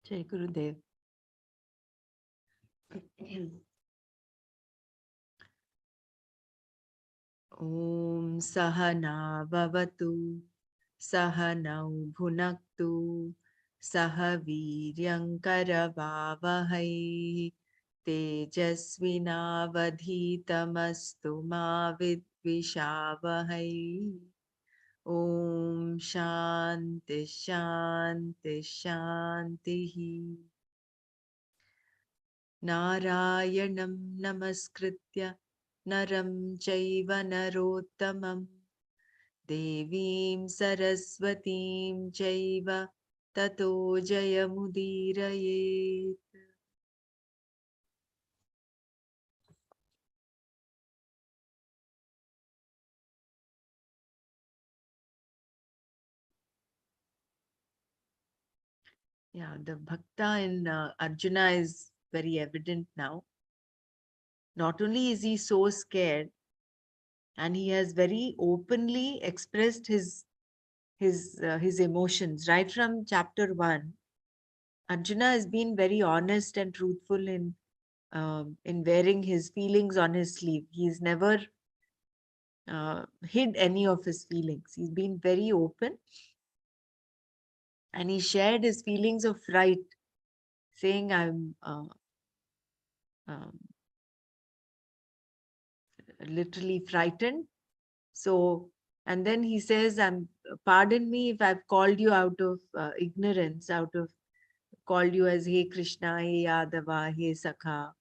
Jai Gurudev. Om Sahana Bhavatu Sahanau Bhunaktu Sahaviryankaravavahai Tejasvinavadhitamastu ma vidvishavahai. Om Shanti Shanti Shanti. Narayanam Namaskritya Naram Chaiva Narottamam Devim Saraswatim Chaiva Tato Jayamudiraye. Yeah, the bhakta in Arjuna is very evident now. Not only is he so scared, and he has very openly expressed his emotions right from chapter 1. Arjuna has been very honest and truthful in wearing his feelings on his sleeve. He's never hid any of his feelings. He's been very open, and he shared his feelings of fright, saying, "I'm um, literally frightened." So, and then he says, Pardon me if I've called you out of ignorance, out of called you as Hey Krishna, Hey Yadava, Hey Sakha."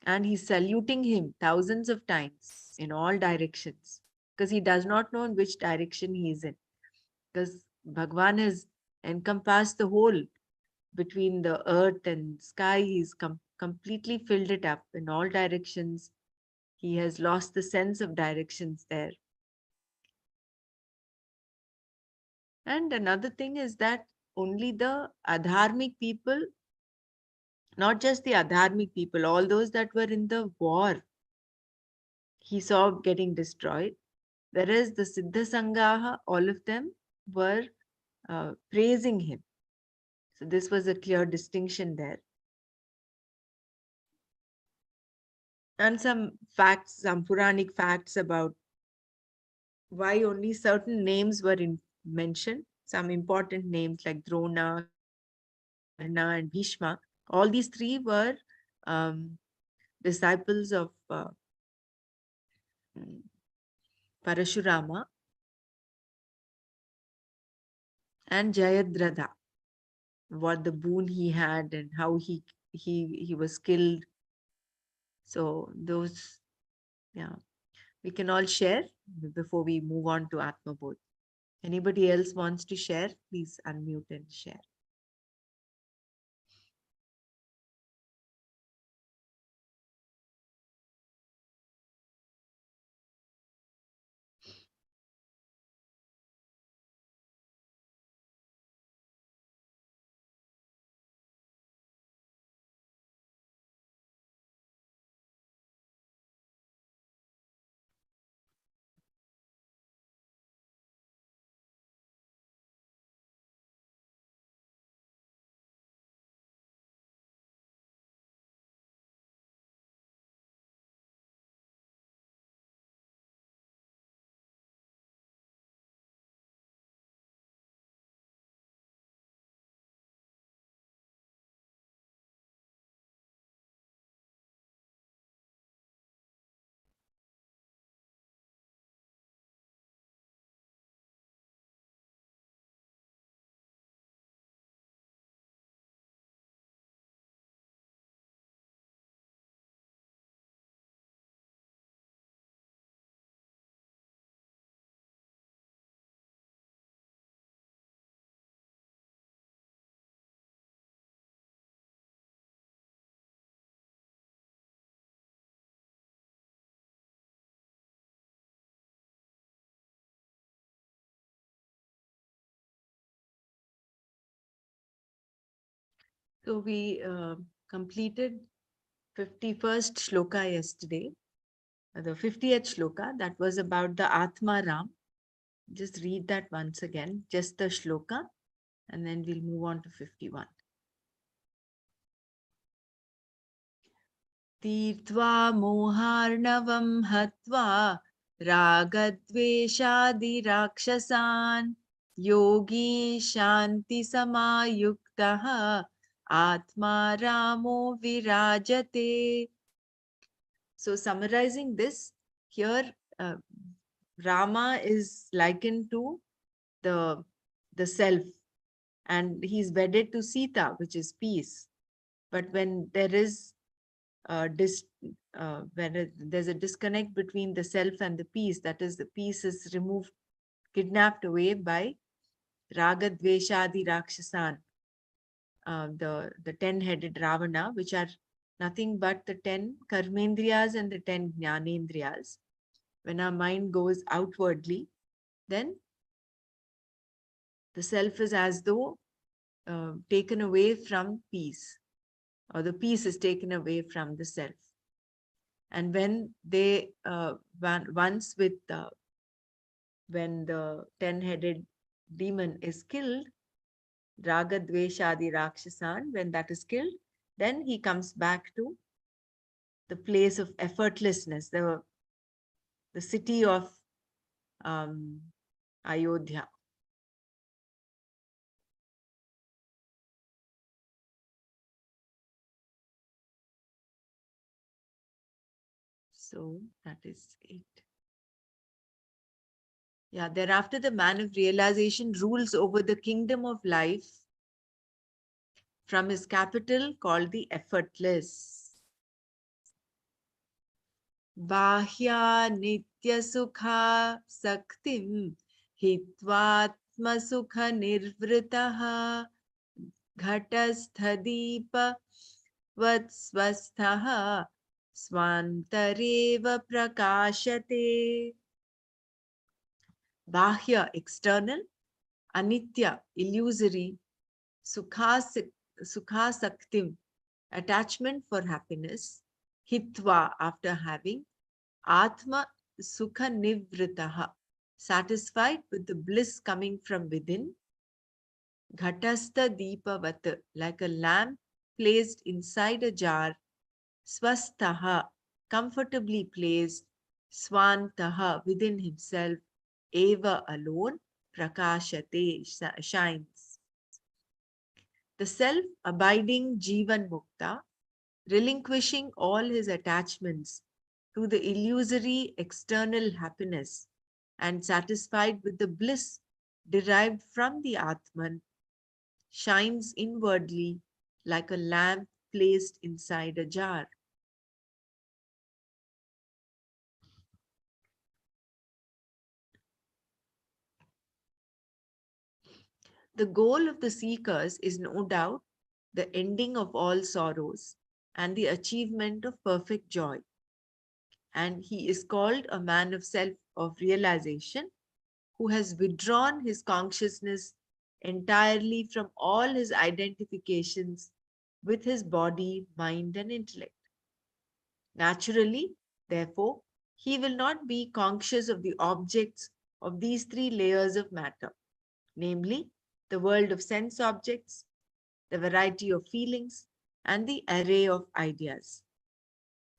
And he's saluting him thousands of times in all directions because he does not know in which direction he is in. Because Bhagwan has encompassed the whole between the earth and sky. He's completely filled it up in all directions. He has lost the sense of directions there. And another thing is that only the adharmic people, not just the adharmic people, all those that were in the war, he saw getting destroyed. Whereas the Siddha Sangaha, all of them were praising him. So this was a clear distinction there. And some facts, some Puranic facts about why only certain names were mentioned. Some important names like Drona, Karna, and Bhishma. All these three were um, disciples of mm, Parashurama and Jayadratha. What the boon he had and how he was killed. So those, yeah, we can all share before we move on to Atma Bodh. Anybody else wants to share? Please unmute and share. So we completed 51st shloka yesterday, the 50th shloka that was about the Atma Ram. Just read that once again, just the shloka, and then we'll move on to 51. तीर्त्वा मोहार्णवं हत्वा रागद्वेषादिराक्षसान् योगी शान्तिसमायुक्तः आत्मा रामो विराजते. So summarizing this, here Rama is likened to the self, and he's wedded to Sita, which is peace. But when there is there's a disconnect between the self and the peace, that is, the peace is removed, kidnapped away by Raga Dveshadi Rakshasan, the 10-headed Ravana, which are nothing but the 10 karmendriyas and the 10 jnanendriyas. When our mind goes outwardly, then the self is as though taken away from peace, or the peace is taken away from the self. And when they once with when the 10-headed demon is killed, Raga Dveshadi Rakshasan, when that is killed, then he comes back to the place of effortlessness, the city of Ayodhya. So that is 8. Yeah, thereafter the man of realization rules over the kingdom of life from his capital called the effortless. Bahya nitya sukha saktim hitvatma sukha nirvritaha ghatasthadeepa vatsvasthaha swantareva prakashate. Bahya, external; anitya, illusory; sukhasaktim, attachment for happiness; hitva, after having; atma sukha nivritaha, satisfied with the bliss coming from within; ghatastha deepavat, like a lamp placed inside a jar; swastaha, comfortably placed; swantaha, within himself; eva, alone; prakashate, shines. The self-abiding Jivan Mukta, relinquishing all his attachments to the illusory external happiness and satisfied with the bliss derived from the Atman, shines inwardly like a lamp placed inside a jar. The goal of the seekers is no doubt the ending of all sorrows and the achievement of perfect joy. And he is called a man of realization, who has withdrawn his consciousness entirely from all his identifications with his body, mind, and intellect. Naturally, therefore, he will not be conscious of the objects of these 3 layers of matter, namely the world of sense objects, the variety of feelings, and the array of ideas.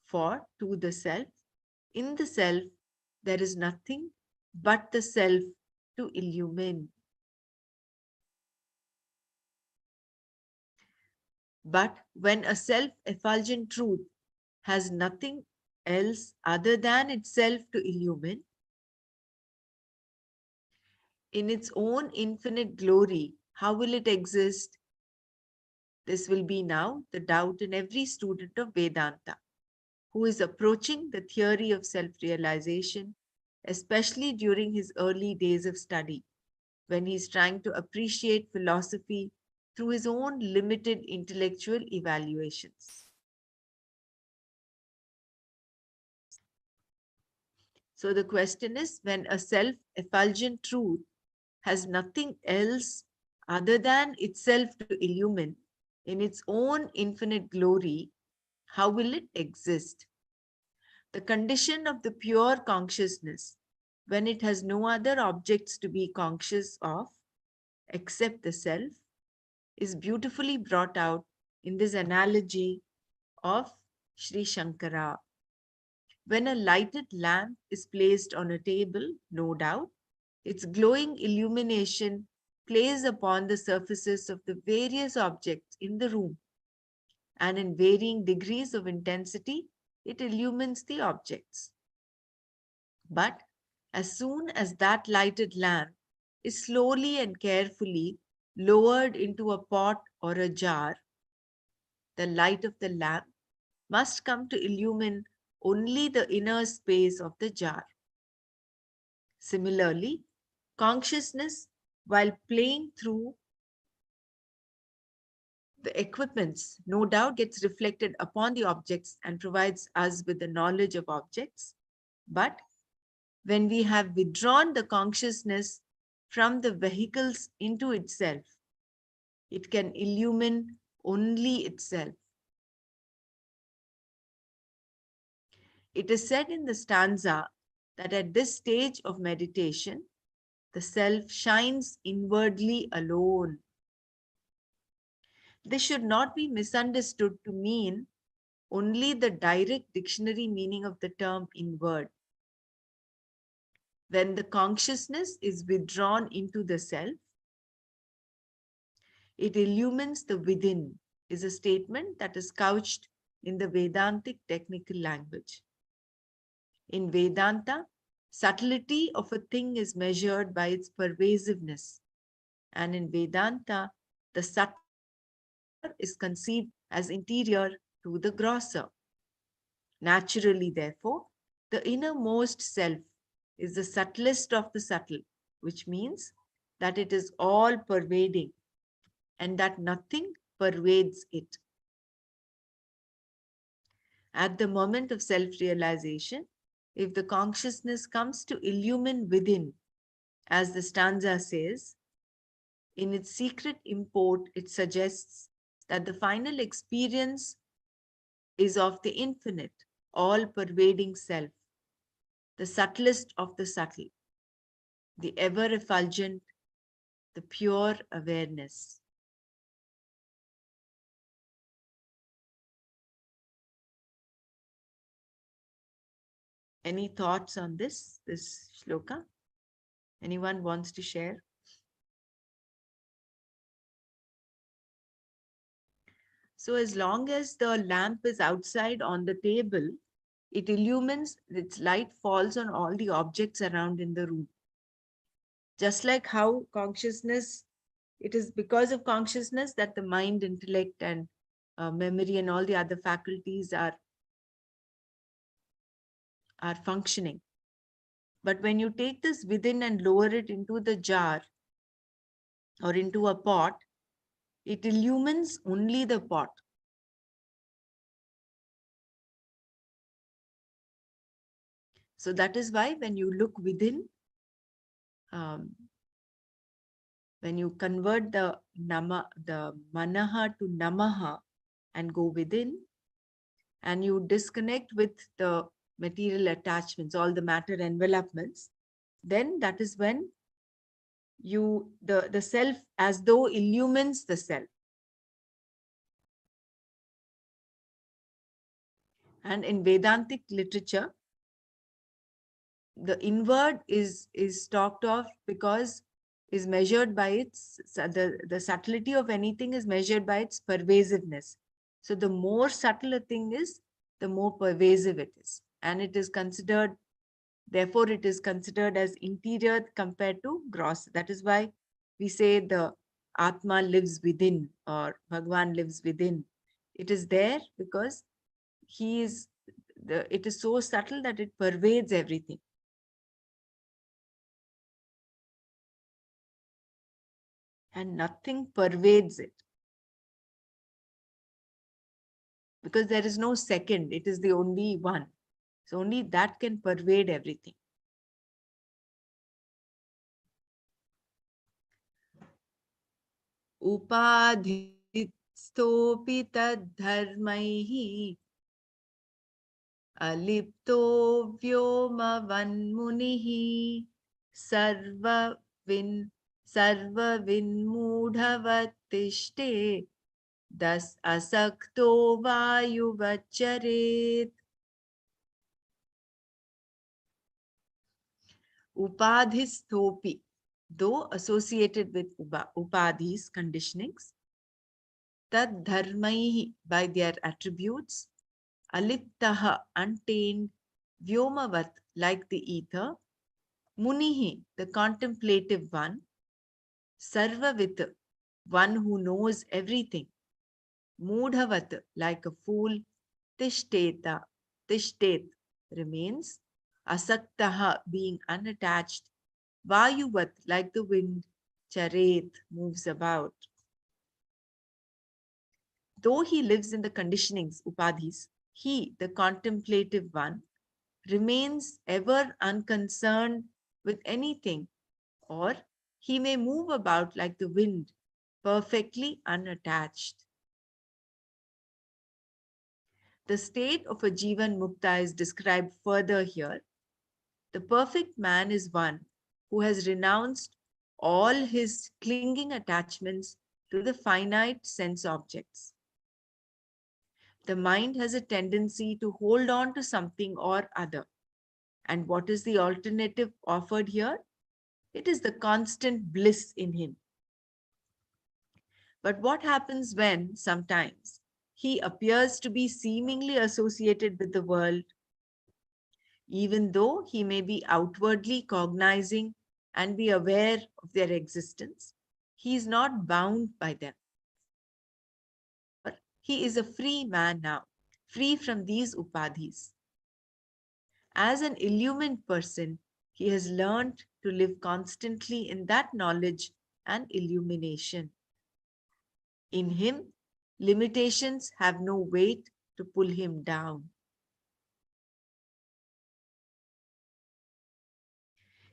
For to the self, in the self, there is nothing but the self to illumine. But when a self-effulgent truth has nothing else other than itself to illumine, in its own infinite glory, how will it exist? This will be now the doubt in every student of Vedanta who is approaching the theory of self-realization, especially during his early days of study, when he is trying to appreciate philosophy through his own limited intellectual evaluations. So the question is, when a self-effulgent truth has nothing else other than itself to illumine in its own infinite glory, how will it exist? The condition of the pure consciousness when it has no other objects to be conscious of except the self, is beautifully brought out in this analogy of Sri Shankara. When a lighted lamp is placed on a table, no doubt, its glowing illumination plays upon the surfaces of the various objects in the room, and in varying degrees of intensity, it illumines the objects. But as soon as that lighted lamp is slowly and carefully lowered into a pot or a jar, the light of the lamp must come to illumine only the inner space of the jar. Similarly, consciousness, while playing through the equipments, no doubt gets reflected upon the objects and provides us with the knowledge of objects. But when we have withdrawn the consciousness from the vehicles into itself, it can illumine only itself. It is said in the stanza that at this stage of meditation, the self shines inwardly alone. This should not be misunderstood to mean only the direct dictionary meaning of the term inward. When the consciousness is withdrawn into the self, it illumines the within, is a statement that is couched in the Vedantic technical language. In Vedanta, subtlety of a thing is measured by its pervasiveness, and in Vedanta, the subtler is conceived as interior to the grosser. Naturally, therefore, the innermost self is the subtlest of the subtle, which means that it is all pervading and that nothing pervades it. At the moment of self realization, if the consciousness comes to illumine within, as the stanza says, in its secret import, it suggests that the final experience is of the infinite, all pervading self, the subtlest of the subtle, the ever effulgent, the pure awareness. Any thoughts on this shloka? Anyone wants to share? So as long as the lamp is outside on the table, it illumines, its light falls on all the objects around in the room. Just like how consciousness, it is because of consciousness that the mind, intellect, and memory and all the other faculties are functioning. But when you take this within and lower it into the jar or into a pot, it illumines only the pot. So that is why when you look within, um, when you convert the manaha to namaha and go within, and you disconnect with the material attachments, all the matter envelopments, then that is when the self as though illumines the self. And in Vedantic literature, the inward is talked of because is measured by its, the subtlety of anything is measured by its pervasiveness. So the more subtle a thing is, the more pervasive it is. And it is considered, therefore it is considered as interior compared to gross. That is why we say the Atma lives within, or Bhagwan lives within. It is there because he is, it is so subtle that it pervades everything. And nothing pervades it because there is no second, it is the only one. So only that can pervade everything. Upadhitstopi tadharmaihi Alipto vyomavanmunihi sarvavin sarvavinmudhavattishte das asakto vayuvacharet. Upadhisthopi, though associated with upadhis, conditionings, tad dharmaihi, by their attributes, aliptaha, untamed, vyomavat, like the ether, munihi, the contemplative one, sarvavit, one who knows everything, mudhavat, like a fool, tishteta, tishtet, remains, asaktaha, being unattached, vayuvat, like the wind, charet, moves about. Though he lives in the conditionings, upadhis, he, the contemplative one, remains ever unconcerned with anything, or he may move about like the wind, perfectly unattached. The state of a Jivan Mukta is described further here. The perfect man is one who has renounced all his clinging attachments to the finite sense objects. The mind has a tendency to hold on to something or other. And what is the alternative offered here? It is the constant bliss in him. But what happens when, sometimes, he appears to be seemingly associated with the world, even though he may be outwardly cognizing and be aware of their existence? He is not bound by them, for he is a free man now, free from these upadhis. As an illumined person, he has learned to live constantly in that knowledge and illumination. In him, limitations have no weight to pull him down.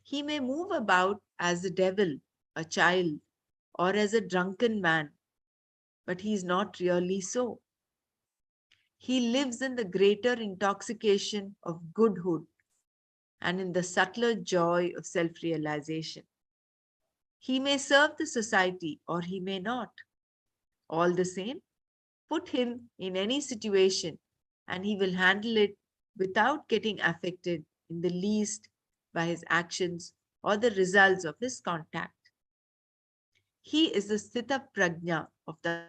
He may move about as a devil, a child, or as a drunken man, but he is not really so. He lives in the greater intoxication of goodhood and in the subtler joy of self realization. He may serve the society or he may not. All the same, put him in any situation and he will handle it without getting affected in the least by his actions or the results of his contact. He is the Sthita Prajna of the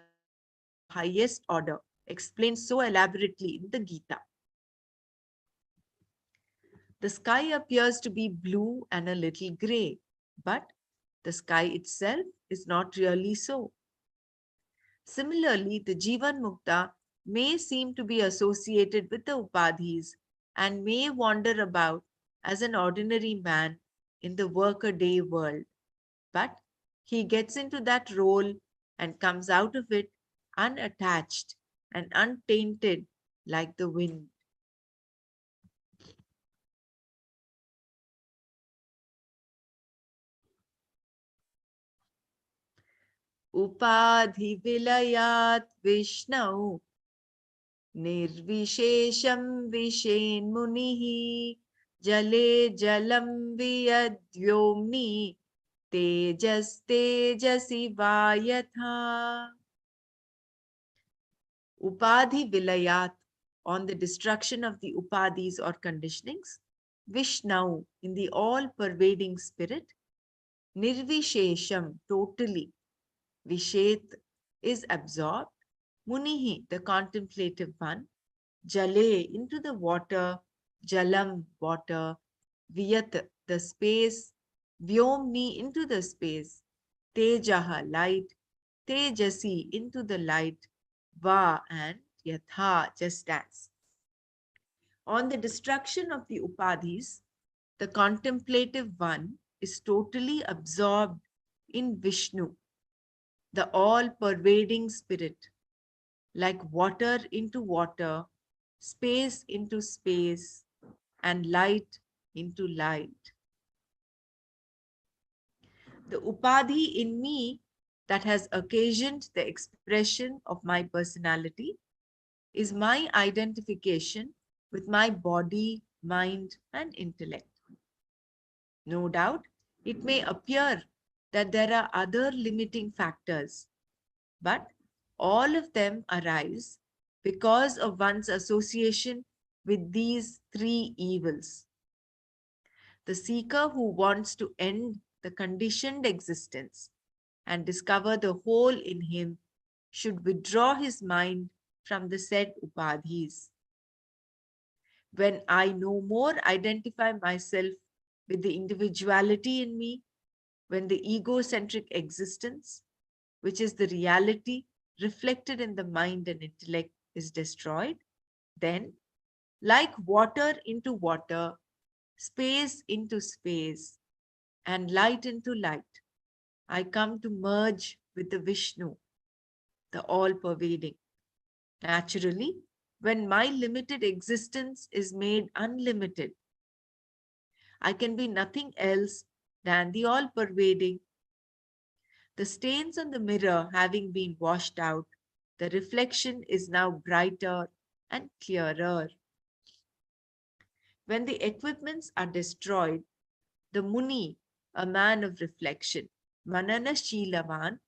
highest order, explained so elaborately in the Gita. The sky appears to be blue and a little grey, but the sky itself is not really so. Similarly, the Jivan Mukta may seem to be associated with the Upadhis and may wander about as an ordinary man in the workaday world. But he gets into that role and comes out of it unattached and untainted like the wind. Upadhi vilayat Vishnau Nirvishesham Vishen Munihi Jale Jalam Vyomni Tejas Tejasi Vayatha. Upadhi Vilayat, on the destruction of the Upadhis or conditionings. Vishnau, in the all pervading spirit. Nirvishesham, totally. Vishet is absorbed. Munihi, the contemplative one. Jale, into the water. Jalam, water. Vyat, the space. Vyomni, into the space. Tejaha, light. Tejasi, into the light. Va, and yatha, just as. On the destruction of the upadhis, the contemplative one is totally absorbed in Vishnu, the all pervading spirit, like water into water, space into space, and light into light. The upadhi in me that has occasioned the expression of my personality is my identification with my body, mind, and intellect. No doubt, it may appear that there are other limiting factors, but all of them arise because of one's association with these three evils. The seeker who wants to end the conditioned existence and discover the whole in him should withdraw his mind from the said upadhis. When I no more identify myself with the individuality in me, when the egocentric existence, which is the reality reflected in the mind and intellect, is destroyed, then, like water into water, space into space, and light into light, I come to merge with the Vishnu, the all pervading. Naturally, when my limited existence is made unlimited, I can be nothing else than the all pervading. The stains on the mirror having been washed out, the reflection is now brighter and clearer. When the equipments are destroyed, the Muni, a man of reflection, Manana Shilavan,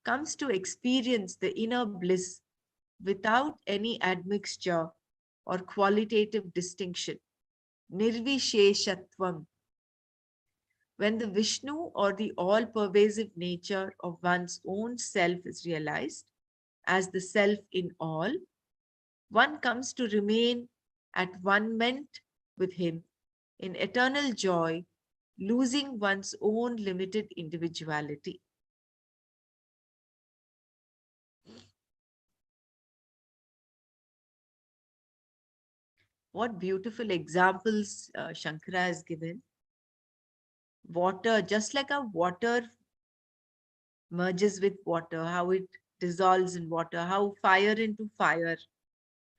comes to experience the inner bliss without any admixture or qualitative distinction. Nirvisheshatvam. When the Vishnu or the all pervasive nature of one's own self is realized as the self in all, one comes to remain at one ment with him in eternal joy, losing one's own limited individuality. What beautiful examples Shankara has given. Water, just like a water merges with water, how it dissolves in water, how fire into fire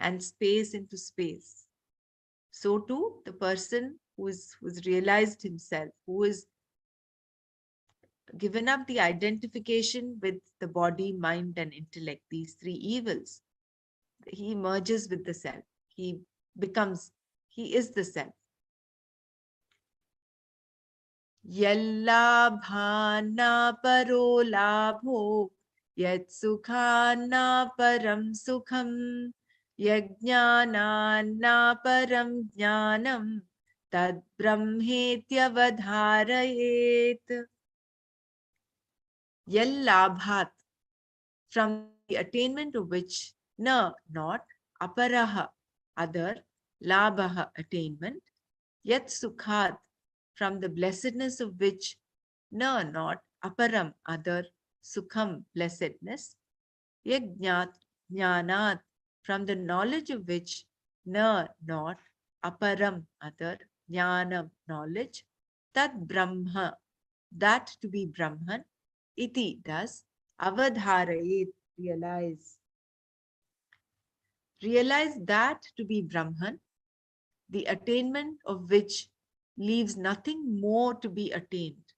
and space into space. So too, the person who's realized himself, who is given up the identification with the body, mind, and intellect, these three evils, he merges with the self. He becomes, he is the self. Yallabhana paro labho yat sukhana param sukham yajnana param jnanam tad brahmetyavadharayet. Yallabhat, from the attainment of which na, not, aparaha, other, labhaha, attainment, yet sukhat, from the blessedness of which na, not, aparam, other, sukham, blessedness, yajnat, jnanat, from the knowledge of which na, not, aparam, other, jnanam, knowledge, tad brahma, that to be Brahman, iti, thus, avadharayet, realize. Realize that to be Brahman, the attainment of which leaves nothing more to be attained,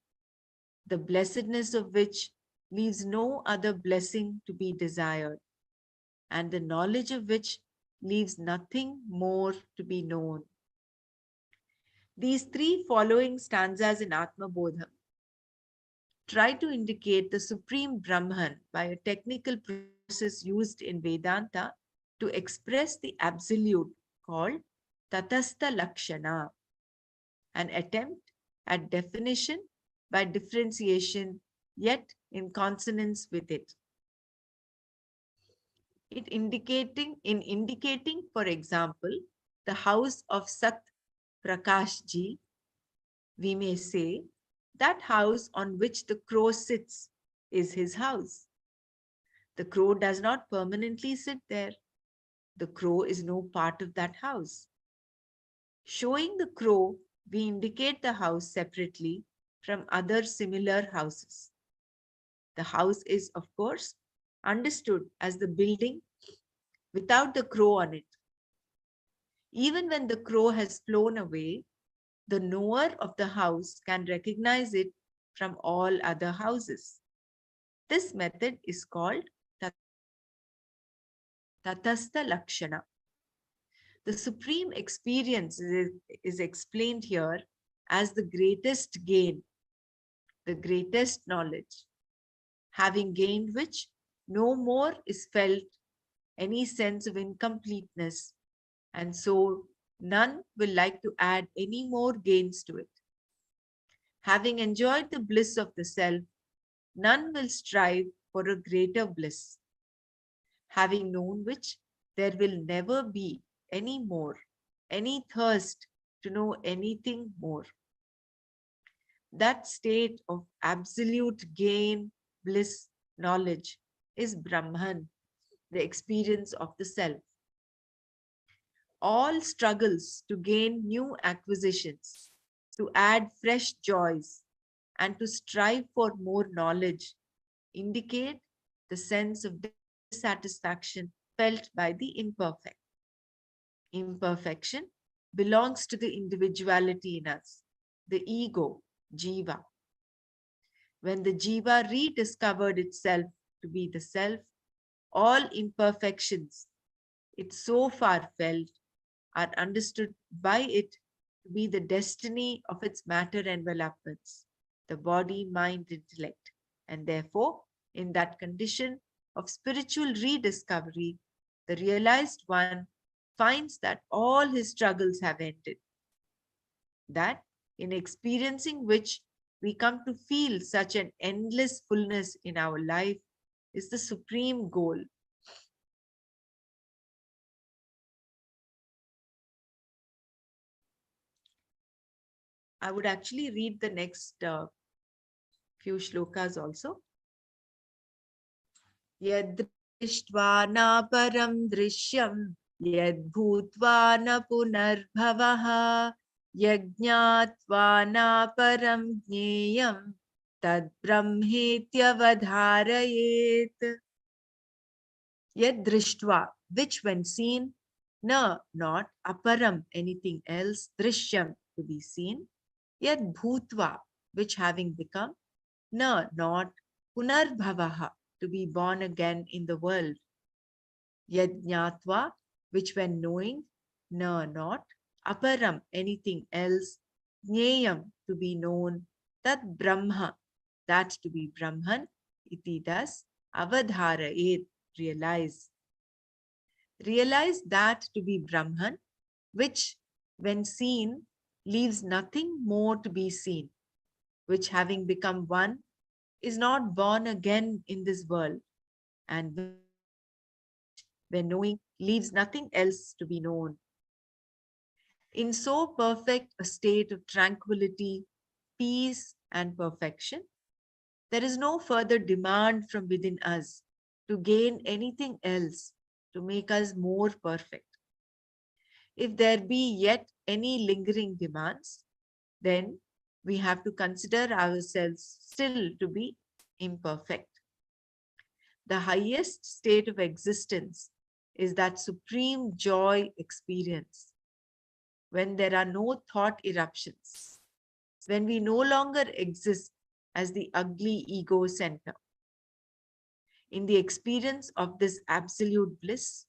the blessedness of which leaves no other blessing to be desired, and the knowledge of which leaves nothing more to be known. These three following stanzas in Atma Bodha try to indicate the supreme Brahman by a technical process used in Vedanta to express the absolute called Tatastha Lakshana, an attempt at definition by differentiation, yet in consonance with it. In indicating, for example, the house of Sat Prakashji, we may say that house on which the crow sits is his house. The crow does not permanently sit there. The crow is no part of that house. Showing the crow, we indicate the house separately from other similar houses. The house is, of course, understood as the building without the crow on it. Even when the crow has flown away, the knower of the house can recognize it from all other houses. This method is called Tatastha Lakshana. The supreme experience is explained here as the greatest gain, the greatest knowledge, having gained which no more is felt any sense of incompleteness, and so none will like to add any more gains to it. Having enjoyed the bliss of the self, none will strive for a greater bliss. Having known which, there will never be any more, any thirst to know anything more. That state of absolute gain, bliss, knowledge is Brahman, the experience of the self. All struggles to gain new acquisitions, to add fresh joys, and to strive for more knowledge indicate the sense of dissatisfaction felt by the imperfect. Imperfection belongs to the individuality in us, the ego, jiva. When the jiva rediscovered itself to be the self, all imperfections it so far felt are understood by it to be the destiny of its matter envelopments, the body, mind, intellect. And therefore, in that condition of spiritual rediscovery, the realized one finds that all his struggles have ended. That, in experiencing which we come to feel such an endless fullness in our life, is the supreme goal. I would actually read the next few shlokas also. Yadrishtva na param drishyam yadbhutva na punarbhavaha yajñātvā na param jñeyam tad brahmetyavadhārayet. Yadrishtva, which when seen, na, not, aparam, anything else, drishyam, to be seen, yadbhutva, which having become, na, not, punarbhavaha, to be born again in the world, yajñātva, which when knowing, na, not, aparam, anything else, jneyam, to be known, tat brahma, that to be Brahman, iti thus, avadharayet, realize. Realize that to be Brahman, which when seen leaves nothing more to be seen, which having become one is not born again in this world, and when knowing leaves nothing else to be known. In so perfect a state of tranquility, peace, and perfection, there is no further demand from within us to gain anything else to make us more perfect. If there be yet any lingering demands, then we have to consider ourselves still to be imperfect. The highest state of existence is that supreme joy experience, when there are no thought eruptions, when we no longer exist as the ugly ego center. In the experience of this absolute bliss,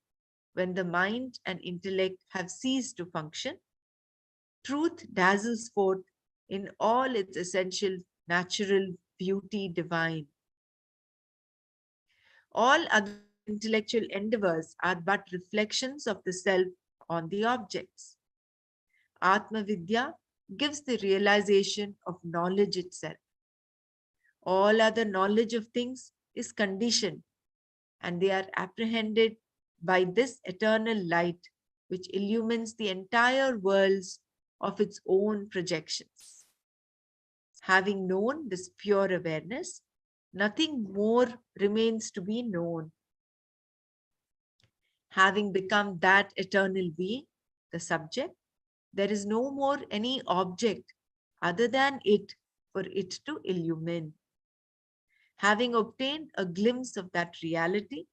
when the mind and intellect have ceased to function, truth dazzles forth in all its essential natural beauty divine. All other intellectual endeavors are but reflections of the self on the objects. Atma Vidya gives the realization of knowledge itself. All other knowledge of things is conditioned, and they are apprehended by this eternal light which illumines the entire worlds of its own projections. Having known this pure awareness, nothing more remains to be known. Having become that eternal being, the subject, there is no more any object other than it for it to illumine. Having obtained a glimpse of that reality,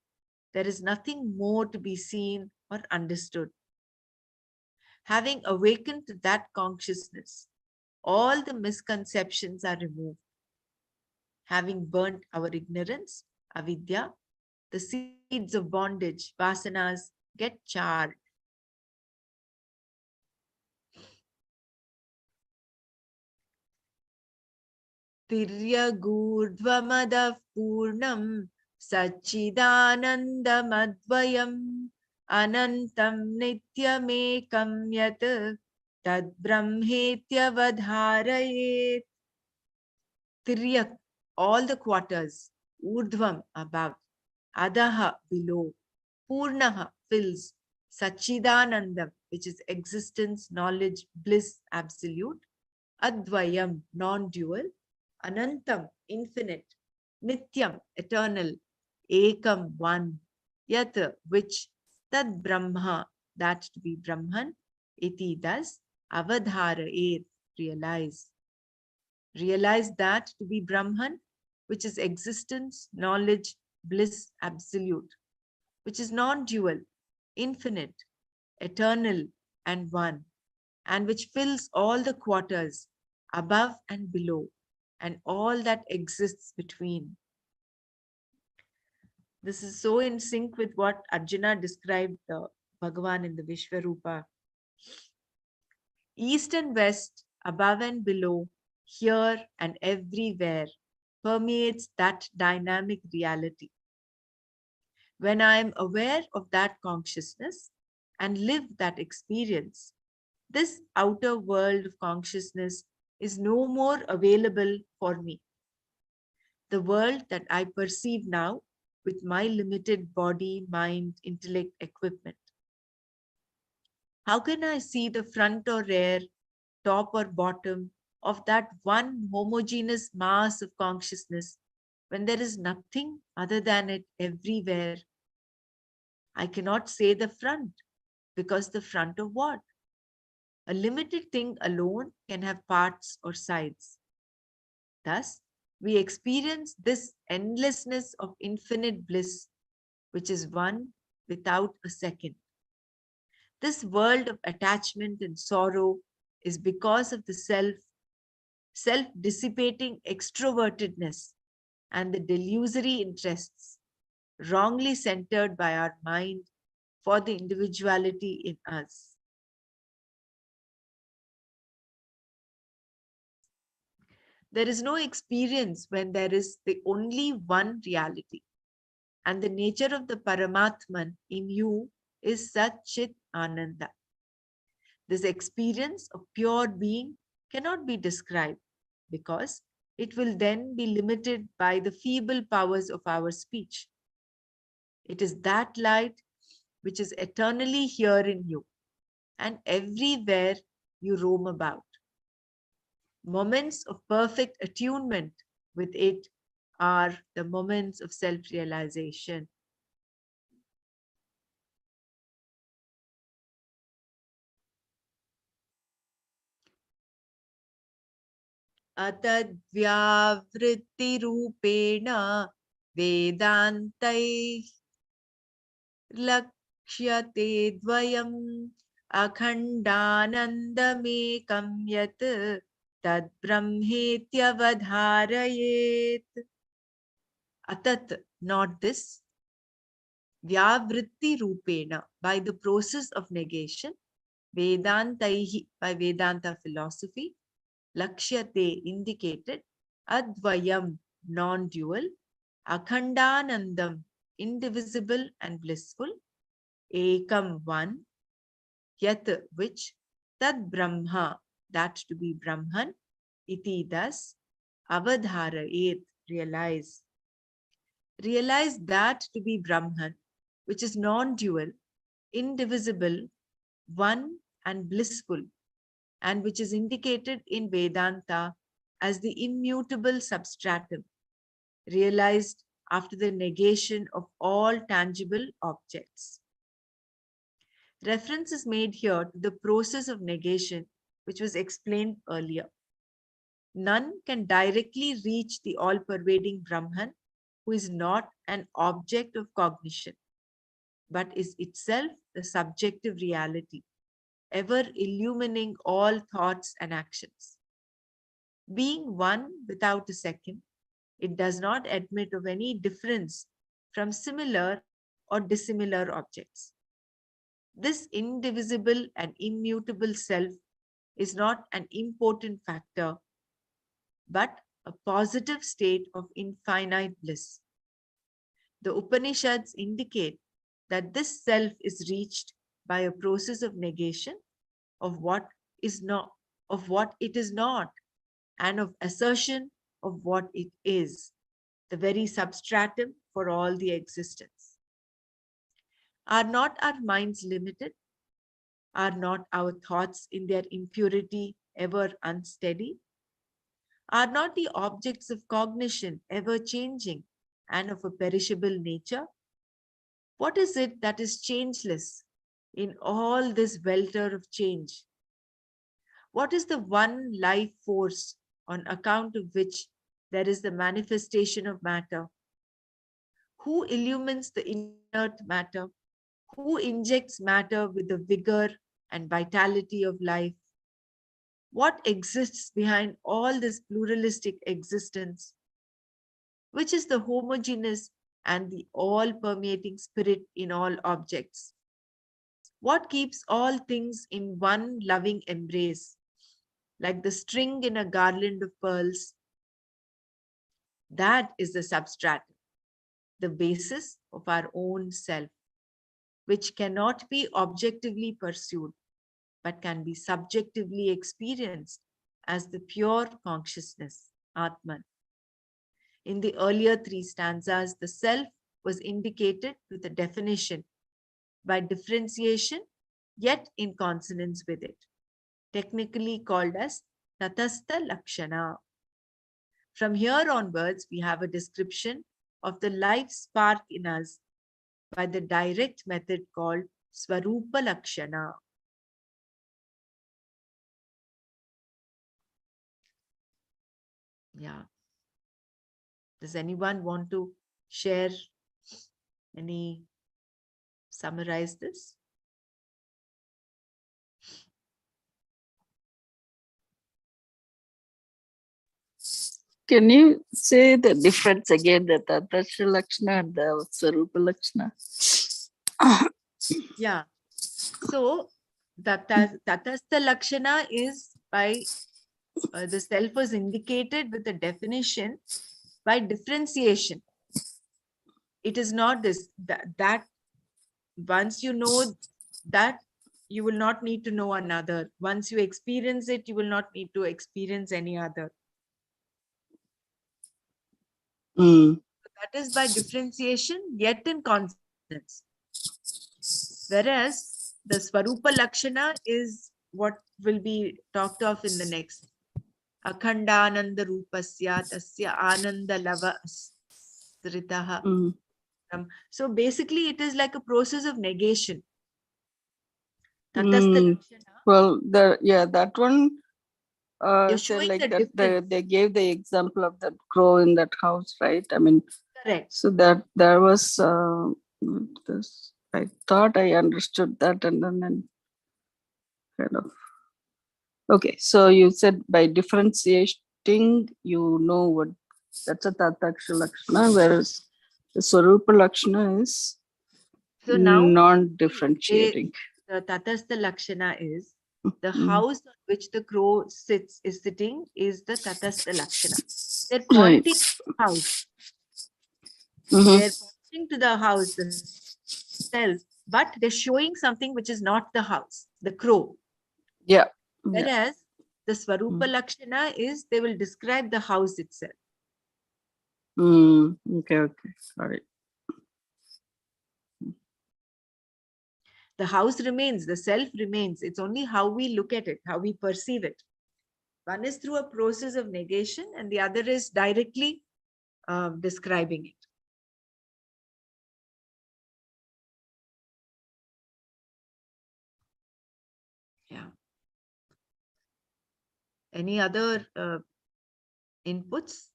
there is nothing more to be seen or understood. Having awakened to that consciousness, all the misconceptions are removed. Having burnt our ignorance, avidya, the seeds of bondage, vasanas, get charred. Tiryagurdvamadav Purnam Sachidanandamadvayam Anantam Nityamekam Yat Tad Brahmetyavadharayet. Tiryak, all the quarters, Urdhvam, above, Adaha, below, Purnaha, fills, Sachidanandam, which is existence, knowledge, bliss, absolute, Advayam, non-dual, Anantam, infinite, Nityam, eternal, Ekam, one, Yat, which, Tad Brahma, that to be Brahman, iti, thus, Avadhara, realize. Realize that to be Brahman, which is existence, knowledge, bliss, absolute, which is non dual, infinite, eternal, and one, and which fills all the quarters above and below, and all that exists between. This is so in sync with what Arjuna described Bhagavan in the Vishwarupa. East and west, above and below, here and everywhere, permeates that dynamic reality. When I am aware of that consciousness and live that experience, this outer world of consciousness is no more available for me. The world that I perceive now with my limited body, mind, intellect, equipment. How can I see the front or rear, top or bottom of that one homogeneous mass of consciousness when there is nothing other than it everywhere? I cannot say the front, because the front of what? A limited thing alone can have parts or sides. Thus, we experience this endlessness of infinite bliss, which is one without a second. This world of attachment and sorrow is because of the self dissipating extrovertedness and the delusory interests wrongly centered by our mind for the individuality in us. There is no experience when there is the only one reality, and the nature of the Paramatman in you is Satchit Ananda. This experience of pure being cannot be described because it will then be limited by the feeble powers of our speech. It is that light which is eternally here in you and everywhere you roam about. Moments of perfect attunement with it are the moments of self-realization. Atadvyavrittirupena vedantai लक्ष्यते द्वयम् अखण्डानन्दमेकं यत् तद्ब्रह्मेत्यवधारयेत्. Atat, not this, vyavritti rupena, by the process of negation, vedantaihi, by Vedanta philosophy, lakshyate, indicated, advayam, non-dual, akhandanandam, indivisible and blissful, ekam, one, yat, which, tad brahma, that to be Brahman, iti, thus, avadharayet, realize. Realize that to be Brahman, which is non-dual, indivisible, one and blissful, and which is indicated in Vedanta as the immutable substratum, realized after the negation of all tangible objects. Reference is made here to the process of negation, which was explained earlier. None can directly reach the all-pervading Brahman, who is not an object of cognition, but is itself the subjective reality, ever illumining all thoughts and actions. Being one without a second, it does not admit of any difference from similar or dissimilar objects. This indivisible and immutable self is not an important factor, but a positive state of infinite bliss. The Upanishads indicate that this self is reached by a process of negation of what is not, of what it is not, and of assertion of what it is, the very substratum for all the existence. Are not our minds limited? Are not our thoughts in their impurity ever unsteady? Are not the objects of cognition ever changing and of a perishable nature? What is it that is changeless in all this welter of change? What is the one life force on account of which there is the manifestation of matter? Who illumines the inert matter? Who injects matter with the vigor and vitality of life? What exists behind all this pluralistic existence? Which is the homogeneous and the all permeating spirit in all objects? What keeps all things in one loving embrace, like the string in a garland of pearls? That is the substratum, the basis of our own self, which cannot be objectively pursued, but can be subjectively experienced as the pure consciousness, Atman. In the earlier three stanzas, the self was indicated with a definition by differentiation, yet in consonance with it, technically called as Tatastha Lakshana. From here onwards, we have a description of the life spark in us by the direct method called Swarupa Lakshana. Yeah. Does anyone want to share summarize this? Can you say the difference again, the Tatasha Lakshana and the Swarupa Lakshana? Yeah. So, Tatastha Lakshana is by the self was indicated with a definition by differentiation. It is not this, that once you know that, you will not need to know another. Once you experience it, you will not need to experience any other. That is by differentiation, yet in consonance. Whereas the Swarupa Lakshana is what will be talked of in the next. Akhandananda Rupasya Tasya Ananda Lava Sritaha. So basically, it is like a process of negation. Well, that one showing like the that they gave the example of that crow in that house, right? I mean, correct. So that there was this. I thought I understood that, and then kind of okay. So you said by differentiating, you know what that's a Tataksha Lakshana, whereas the Swarupa Lakshana is So now non-differentiating. The Tatastha Lakshana is the house on which the crow is sitting is the Tatastha Lakshana. They're pointing to the house. They're pointing to the house, the self, but they're showing something which is not the house, the crow. Yeah. Whereas the Swarupa Lakshana is they will describe the house itself. Okay. Got it. The house remains, the self remains. It's only how we look at it, how we perceive it. One is through a process of negation, and the other is directly describing it. Yeah. Any other inputs?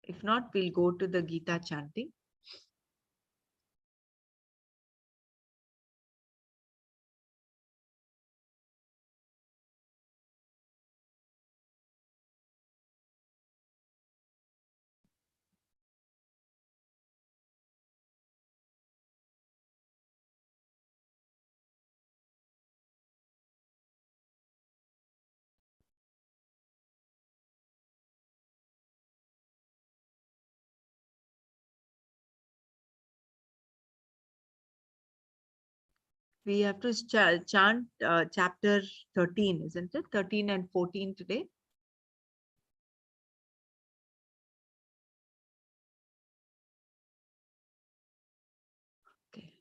If not, we'll go to the Gita chanting. We have to chant chapter 13, isn't it? 13 and 14 today. Okay.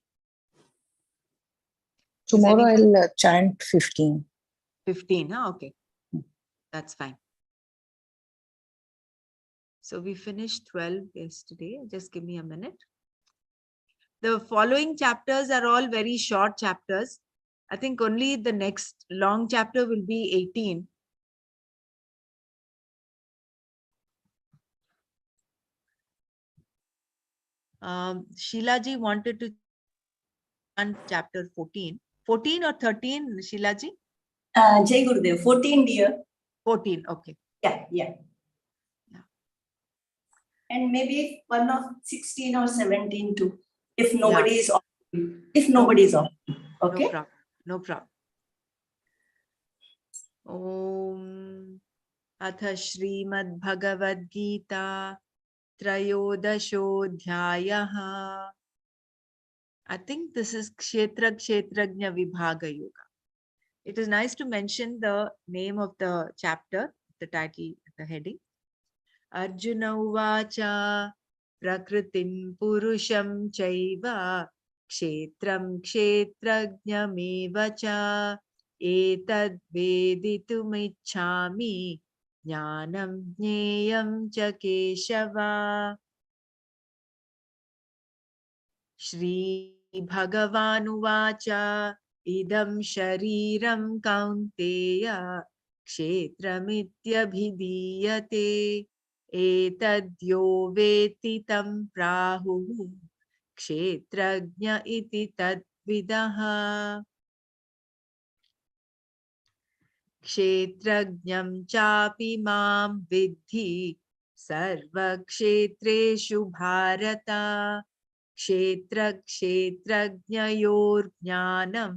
Tomorrow I'll chant 15. 15, huh? Okay. That's fine. So we finished 12 yesterday. Just give me a minute. The following chapters are all very short chapters. I think only the next long chapter will be 18. Sheilaji wanted to chant chapter 14. 14 or 13, Sheilaji? Jai Gurudev, 14 dear. 14, okay. Yeah. Yeah. And maybe one of 16 or 17 too. If Yeah. nobody is off. If nobody is off. No Okay. problem. No problem. Om अथ Shrimad Bhagavad Gita त्रयोदशोऽध्यायः. I think this is Kshetra Kshetrajna Vibhaga Yoga. It is nice to mention the name of the chapter, the title, the heading. Arjuna Uvacha Prakritim Purusham Chaiva Kshetram Kshetrajnameva cha Etad Veditumichhami Jnanam Jneyam cha Keshava. Shri Bhagavanuvacha idam shariram kaunteya kshetramityabhidiyate etadyo veti tam prahu kshetrajna iti tadvidaha. Kshetrajnam chapi mam vidhi sarvakshetreshu bharata Kshetra Kshetrajnayor Jnanam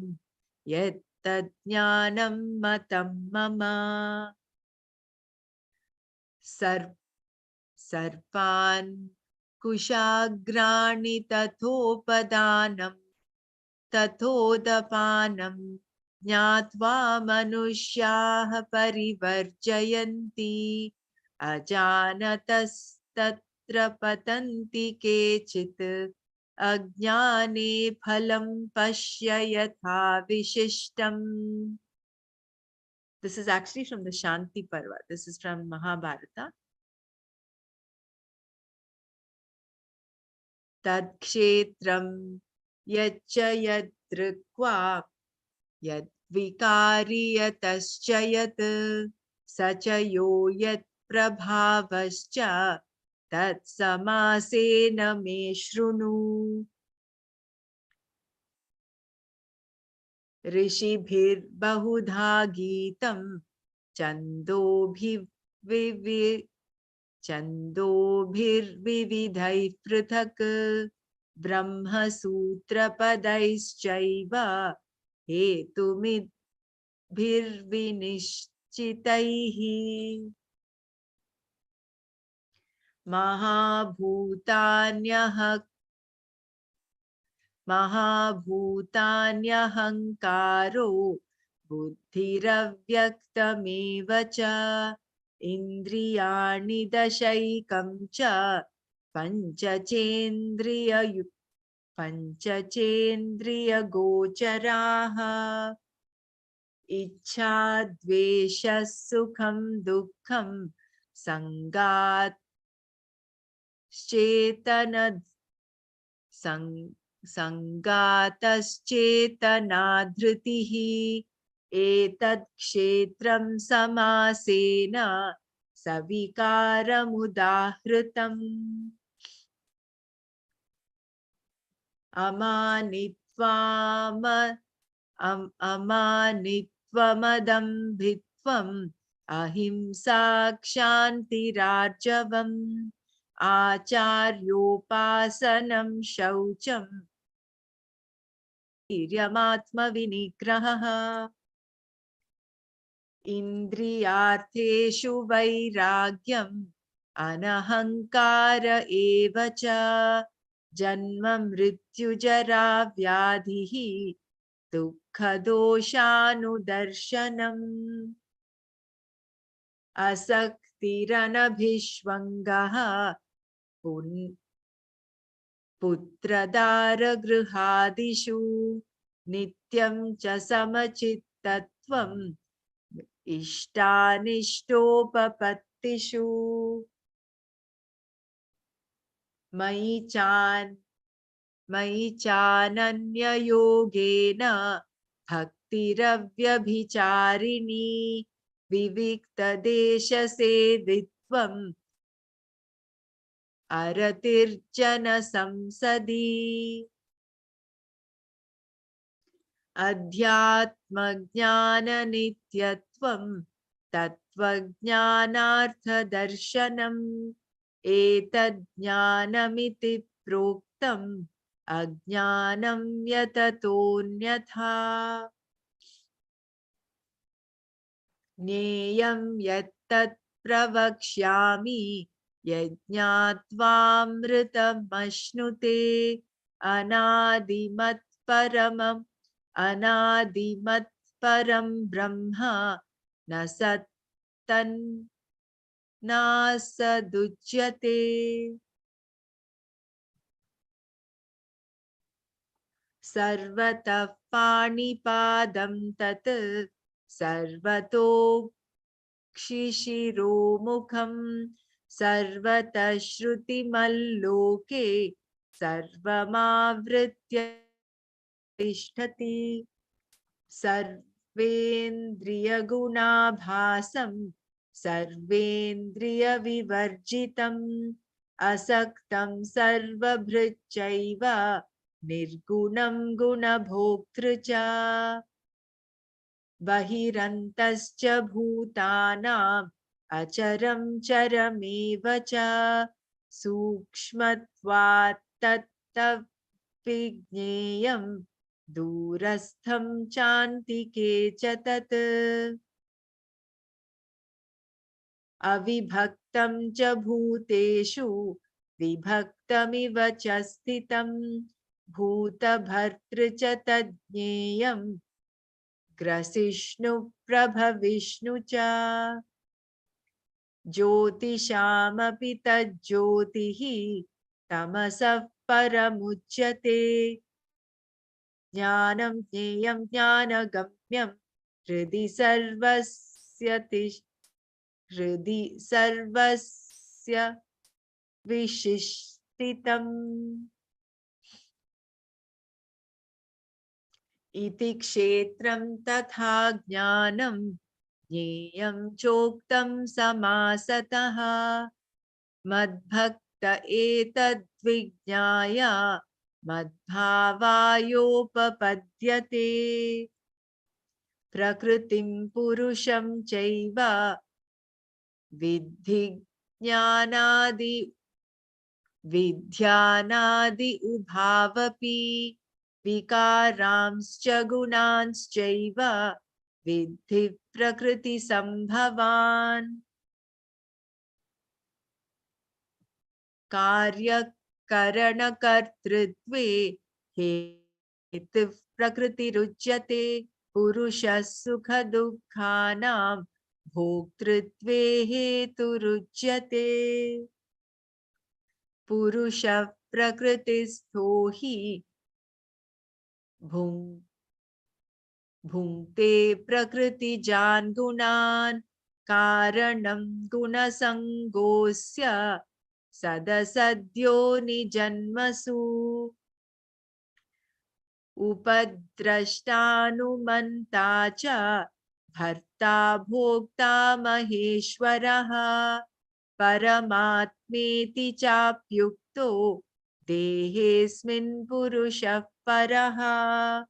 Yat Jnanam Matam Mama. Sarpan Kushagrani Tathopadanam Tathodapanam Jnatva Manushyaha Parivarjayanti Ajanatas Tatra Patanti Kechit Ajnane phalam pasya yatha vishishtam. This is actually from the Shanti Parva. This is from Mahabharata. Tad kshetram yacha yadrikva yad vikari yatascha yat sacha yo yat prabhavascha tat samasena me shrunu. ऋषिभिर्बहुधा गीतं छन्दोभिर्विविधैः पृथक् ब्रह्मसूत्रपदैश्चैव हेतुमिद्भिर्विनिश्चितैः महाभूतान्यहङ्कारो बुद्धिरव्यक्तमेव च इन्द्रियाणि दशैकं च पञ्चचेन्द्रियगोचराः इच्छा द्वेषः सुखं दुःखं संगातश्चेतना एतत् क्षेत्रं समासेन सविकारमुदाहृतम् अमानित्वमदम्भित्वम् अहिंसा क्षान्तिरार्जवम् आचार्योपासनं शौचं वीर्यमात्मविनिग्रहः इन्द्रियार्थेषु वैराग्यम् अनहङ्कार एव च जन्म मृत्युजरा व्याधिः dukkhadoshānudarshanam asaktiranabhishvangah putradara-grihādishu nityam ca samachittatvam ishtanishtopapatishu mayi chananya-yogena bhaktiravya-bhicharini viviktadesha-seditvam aratirjana-samsadi adhyatma-jnana-nityatvam tattva-jnanartha-darshanam etad-jnanamiti proktam ajnanam yatatonyatha Nyeyam yattat pravakshyami yajñātvāmritam-aśnute anādimat param brahma nasattan nasadujyate sarvatah pānipadam tat sarvato Kshishiromukam sarvata shrutimaloke sarvamavritya tishtati sarvendriyagunabhasam sarvendriyavivarjitam asaktam sarvabhrichaiva nirgunam gunabhoktrucha Bahirantascha bhutanam acharam charameva cha sukshmatvat tattav vigneyam durastham chantike cha tat avibhaktam cha bhuteshu vibhaktamiva cha sthitam bhuta bhartru cha tadnyeyam Grasishnu Prabhavishnu cha Jyotishamapi tajyotihi tamasah paramuchyate Jnanam jneyam jnanagamyam Hridi sarvasya vishishtitam Iti kshetram tatha jnanam jneyam choktam samasataha madbhakta etad vijnaya madbhavayopapadyate prakritim purusham chaiva vidhi vidhyanadi ubhavapi Vikaranscha gunanschaiva vidhi prakriti sambhavan karya karana kartrutve hetiv prakriti rujyate purusha sukha dukkhanam bhoktrutve hetu rujyate purusha prakristho hi Bhungte prakriti jan gunan karanam gunasangosya sadasadyo nijanmasu upadrashtanumanta cha bharta bhokta maheshwaraha paramatmeti chapyukto dehesmin purusha paraha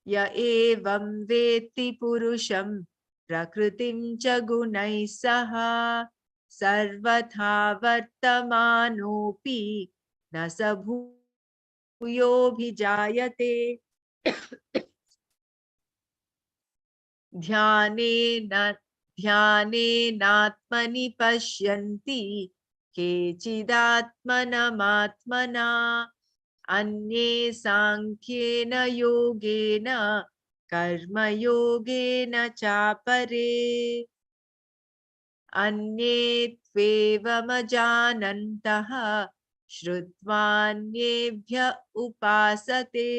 Ya evam veti purusham prakritim cha gunai saha sarvatha vartamanopi nasabhuyo bhijayate dhyanenatmani pashyanti kechidatmanamatmana अन्ये सांख्येन योगेन कर्मयोगेन चापरे अन्ये त्वेवमजानन्तः श्रुत्वान्येभ्य उपासते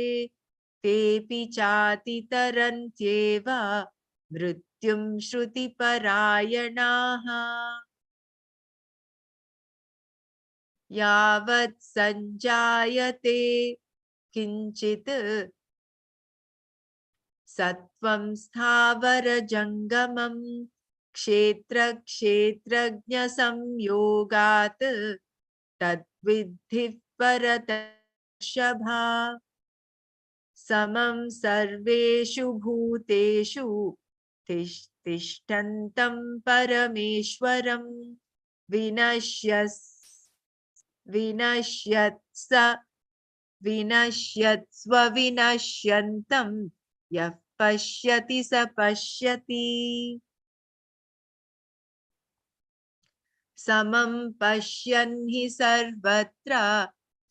तेऽपि चातितरन्त्येव मृत्युं श्रुतिपरायणाः यावत् सञ्जायते किञ्चित् सत्त्वं स्थावरजङ्गमं क्षेत्रक्षेत्रज्ञसंयोगात् तद्विद्धि परतर्षभा समं सर्वेषु भूतेषु तिष्ठन्तं परमेश्वरं विनश्यत्स्व विनश्यन्तं यः पश्यति स पश्यति समं पश्यन् हि सर्वत्र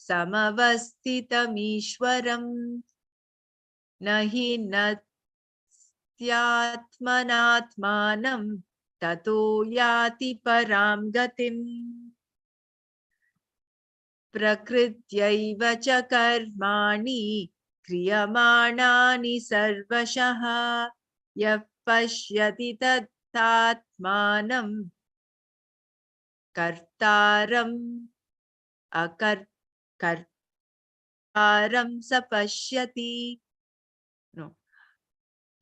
समवस्थितमीश्वरं न हि नत्यात्मनात्मानं ततो याति परां गतिम् प्रकृत्यैव च कर्माणि क्रियमाणानि सर्वशः यः पश्यति तत्तात्मानं कर्तारम् कर्तारं स पश्यति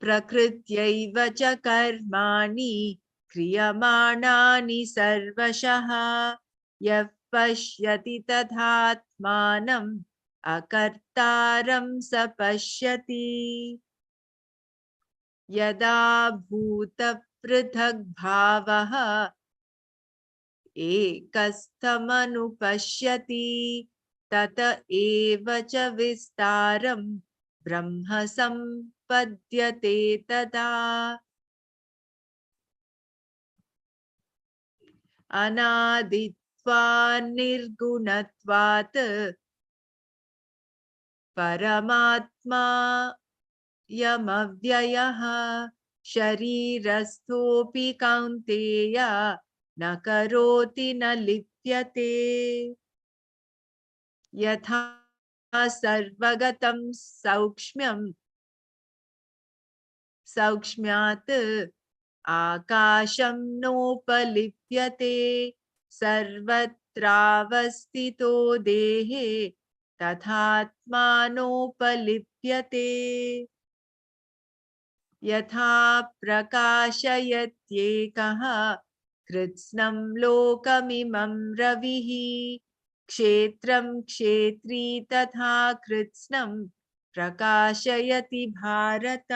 प्रकृत्यैव च कर्माणि क्रियमाणानि सर्वशः यः पश्यति तथात्मानम् अकर्तारं स पश्यति यदा भूतपृथग्भावः एकस्थमनुपश्यति तत एव च विस्तारं ब्रह्म सम्पद्यते तदा अनादित्वात् निर्गुणत्वात् परमात्मा यमव्ययः शरीरस्थोऽपि कौन्तेय न करोति न लिप्यते यथा सर्वगतं सौक्ष्म्यात् आकाशं नोपलिप्यते सर्वत्रावस्थितो देहे तथात्मानोपलिप्यते यथा प्रकाशयत्येकः कृत्स्नं लोकमिमं रविः क्षेत्रं क्षेत्री तथा कृत्स्नं प्रकाशयति भारत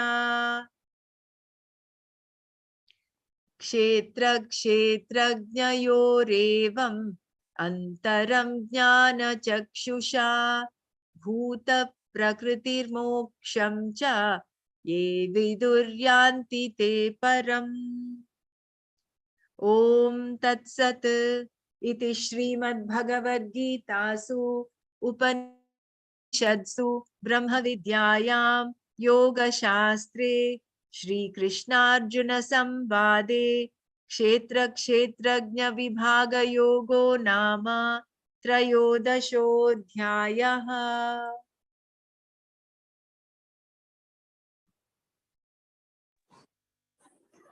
क्षेत्रक्षेत्रज्ञयोरेवम् अन्तरं ज्ञानचक्षुषा भूतप्रकृतिर्मोक्षं च ये विदुर्यान्ति ते परम् ॐ तत्सत् इति श्रीमद्भगवद्गीतासु उपनिषत्सु ब्रह्मविद्यायां योगशास्त्रे श्रीकृष्णार्जुनसंवादे क्षेत्रक्षेत्रज्ञविभागयोगो नाम त्रयोदशोऽध्यायः।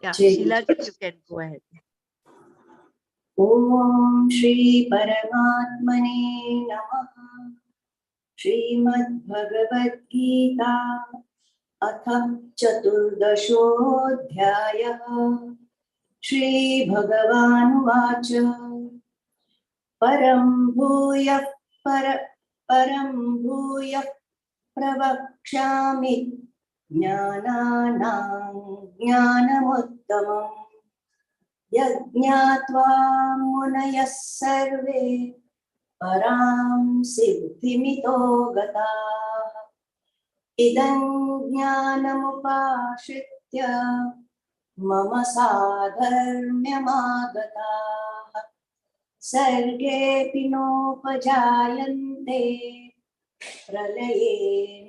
Yeah, Sheila, you can go ahead. ॐ श्री परमात्मने नमः। श्रीमद्भगवद्गीता अथ चतुर्दशोऽध्यायः। श्रीभगवानुवाच परं भूयः प्रवक्ष्यामि ज्ञानानां ज्ञानमुत्तमम् यज्ञात्वा मुनयः सर्वे परां सिद्धिमितो गताः इदं ज्ञानमुपाश्रित्य मम साधर्म्यमागताः सर्गेऽपि नोपजायन्ते प्रलये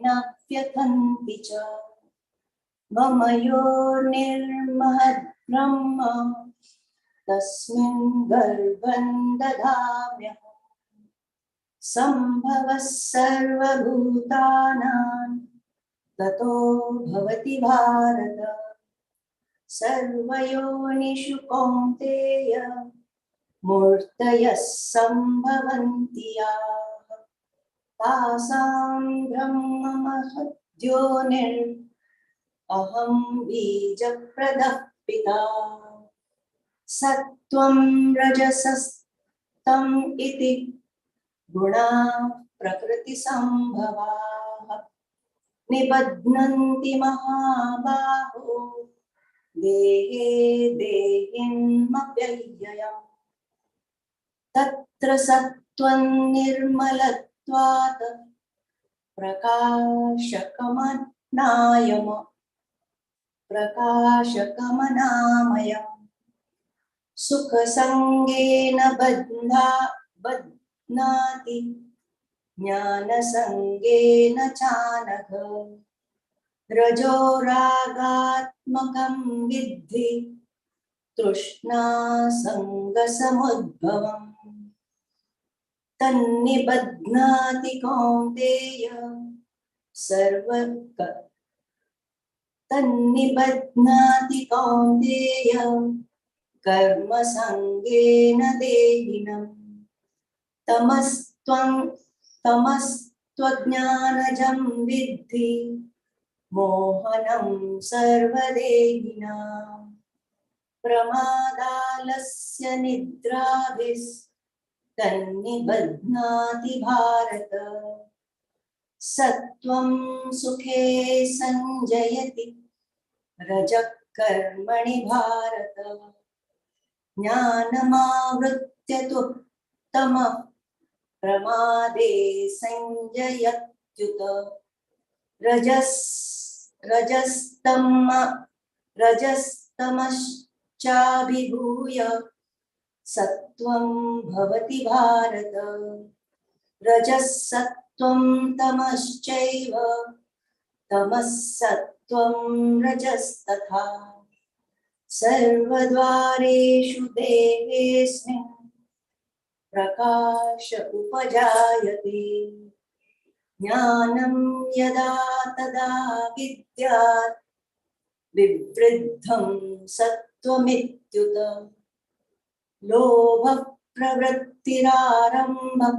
न व्यथन्ति च मम योर्निर्महद्ब्रह्म तस्मिन् गर्भं दधाम्यहम् सम्भवः सर्वभूतानां ततो भवति भारत सर्वयोनिषु कौन्तेय मूर्तयः सम्भवन्ति याः तासां ब्रह्ममहद्योनिरहं बीजप्रदः पिता सत्त्वं रजसस्तम इति गुणा प्रकृतिसम्भवाः निबध्नन्ति महाबाहो देहे देहिन्मव्ययम् तत्र सत्त्वं निर्मलत्वात् प्रकाशकमनामयम् सुखसंगेन बध्नाति ज्ञानसंगेन चानघ रजोरागात्मकं विद्धि तृष्णासंगसमुद्भवम् तन्निबध्नाति कौन्तेय तन्निबध्नाति कौन्तेय कर्मसंगेन देहिनम् तमस्त्वज्ञानजं विद्धि मोहनं सर्वदेहिनां प्रमादालस्य निद्राभिस्तन्निबध्नाति भारत सत्त्वं सुखे संजयति रजः कर्मणि भारत ज्ञानमावृत्य तु तमः प्रमादे संजयत्युत रजस्तमश्चाभिभूय सत्त्वं भवति भारत रजः सत्त्वं तमश्चैव तमः सत्त्वं रजस्तथा सर्वद्वारेषु देहेऽस्मिन् प्रकाश उपजायते ज्ञानं यदा तदा विद्यात् विवृद्धं सत्त्वमित्युत लोभः प्रवृत्तिरारम्भः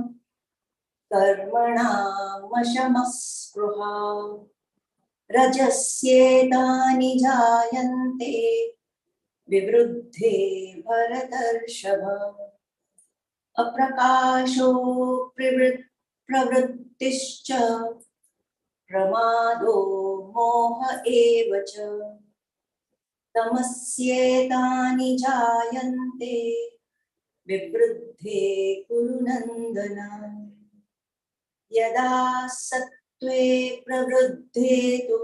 कर्मणामशमः स्पृहा रजस्येतानि जायन्ते विवृद्धे भरतर्षभ अप्रकाशो प्रवृत्तिश्च प्रमादो मोह एव च तमस्येतानि जायन्ते विवृद्धे कुरु नन्दन यदा सत्त्वे प्रवृद्धे तु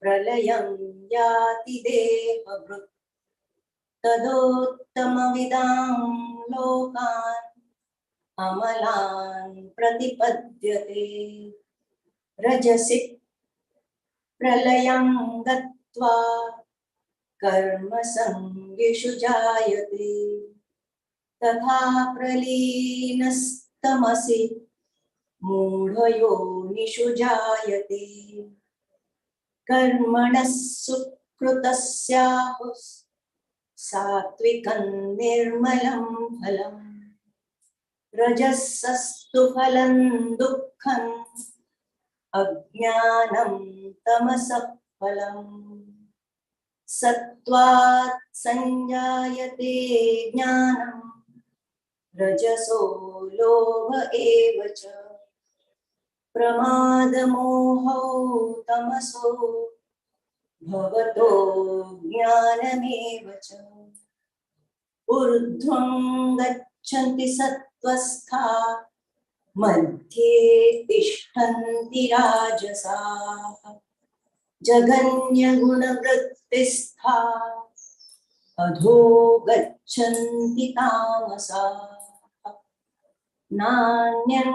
प्रलयं याति देहभृत् तदोत्तमविदां लोकान् अमलान् प्रतिपद्यते रजसि प्रलयं गत्वा कर्मसङ्गिषु जायते तथा प्रलीनस्तमसि मूढयोनिषु जायते कर्मणः सुकृतस्याहुः सात्विकं निर्मलं फलम् रजसस्तु फलं दुःखम् अज्ञानं तमसः फलम् सत्त्वात् संजायते ज्ञानं रजसो लोभ एव च प्रमादमोहौ तमसो भवतो ज्ञानमेव च ऊर्ध्वं गच्छन्ति सत्त्वस्था मध्ये तिष्ठन्ति राजसाः जघन्यगुणवृत्तिस्था अधो गच्छन्ति तामसाः नान्यं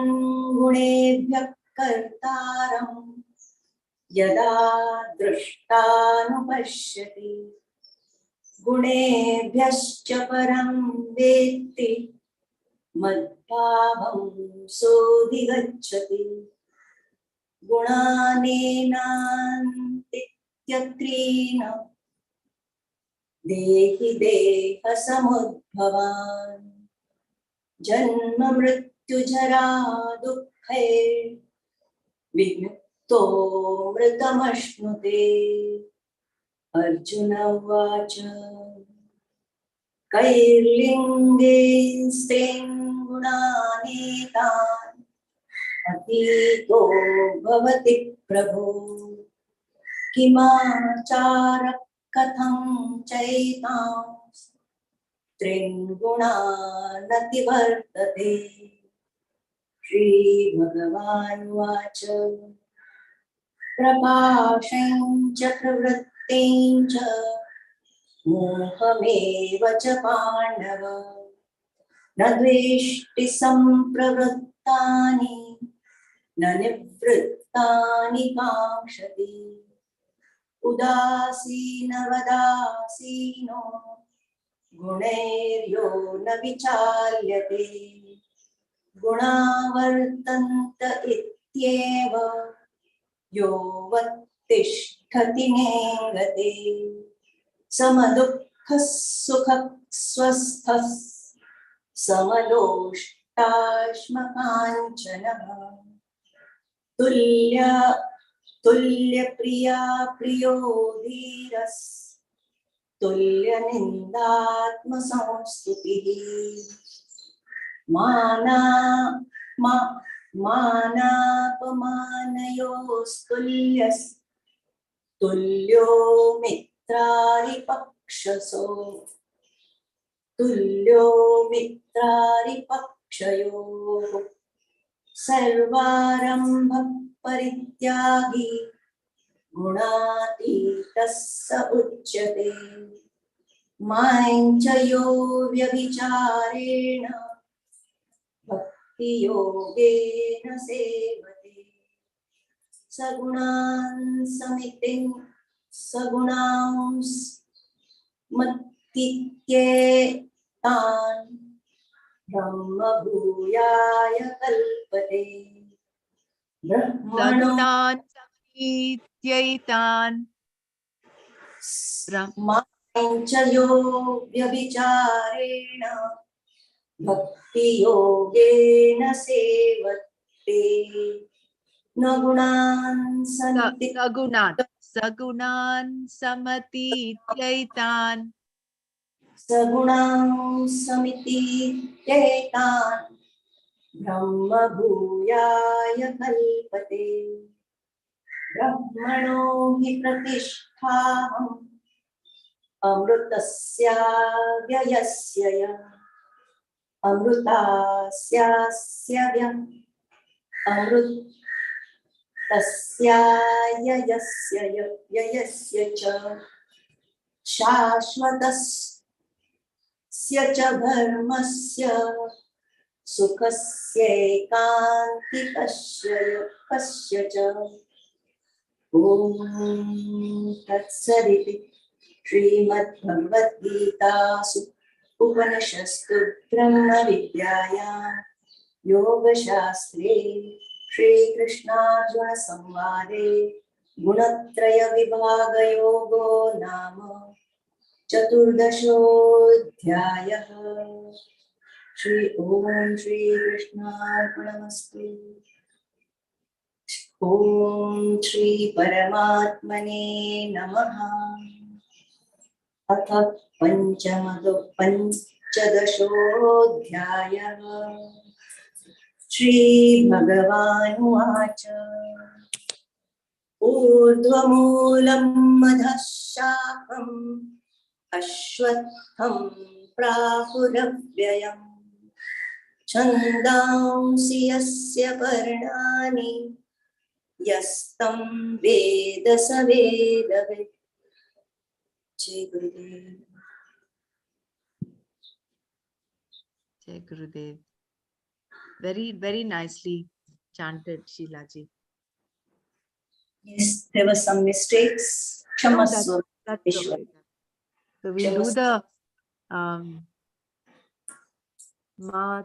गुणेभ्यः कर्तारं यदा दृष्टानुपश्यति गुणेभ्यश्च परं वेत्ति मद्भावं सोऽधिगच्छति गुणानेनान्तित्यत्रीन् देहि देहसमुद्भवान् जन्म मृत्युजरा दुःखै विमुक्तो मृतमश्नुते अर्जुन उवाच कैर्लिङ्गेस्तेन गुणानेतान् अतीतो भवति प्रभो किमाचार कथं चैतांस् त्रीन् गुणानतिवर्तते श्रीभगवानुवाच प्रकाशं च प्रवृत्तिं च मोहमेव च पाण्डव न द्वेष्टि सम्प्रवृत्तानि न निवृत्तानि काङ्क्षति उदासीनवदासीनो गुणैर्यो न विचाल्यते गुणा वर्तन्त इत्येव योऽवतिष्ठति नेङ्गते समदुःखः सुखः स्वस्थः समलोष्टाश्मकाञ्चनः तुल्यप्रिया प्रियो धीरस् तुल्यनिन्दात्मसंस्तुतिः मानापमानयोस्तुल्यो मित्रारिपक्षसो तुल्यो मित्रारिपक्षयोः सर्वारम्भ परित्यागी गुणातीतः स उच्यते मां च यो व्यभिचारेण भक्तियोगेन सेवते सगुणान् मत्तित्येतान् ब्रह्म भूयाय कल्पते ब्रह्मणो सगुणान् समीत्यैतान् मां च यो व्यभिचारेण भक्तियोगेन सेवते न गुणान् सन्ति सगुणान् समतीत्यैतान् सगुणां समितीत्येतान् ब्रह्म भूयाय कल्पते ब्रह्मणो हि प्रतिष्ठाहम् अमृतस्य व्ययस्य य अमृतास्यास्य व्ययस्य च शाश्वतस्य च धर्मस्य सुखस्यैकान्तिकस्य च ॐ तत्सदिति श्रीमद्भगवद्गीतासु उपनिषत्सु ब्रह्मविद्यायां योगशास्त्रे श्रीकृष्णार्जुनसंवादे गुणत्रयविभागयोगो नाम चतुर्दशोऽध्यायः। ॐ श्रीकृष्णार्पणमस्तु। ॐ श्री परमात्मने नमः। अथ पञ्चदशोऽध्यायः। श्रीभगवानुवाच ऊर्ध्वमूलं अधः शाखम् अश्वत्थं प्राहुरव्ययम् छन्दांसि यस्य पर्णानि यस्तं वेद स वेदवित्। जय गुरुदेव। Jai Gurudev. Very, very nicely chanted, Sheilaji. Yes, there were some mistakes. No, Kshamaswa, that's Vishwa. okay. So we'll do the ma.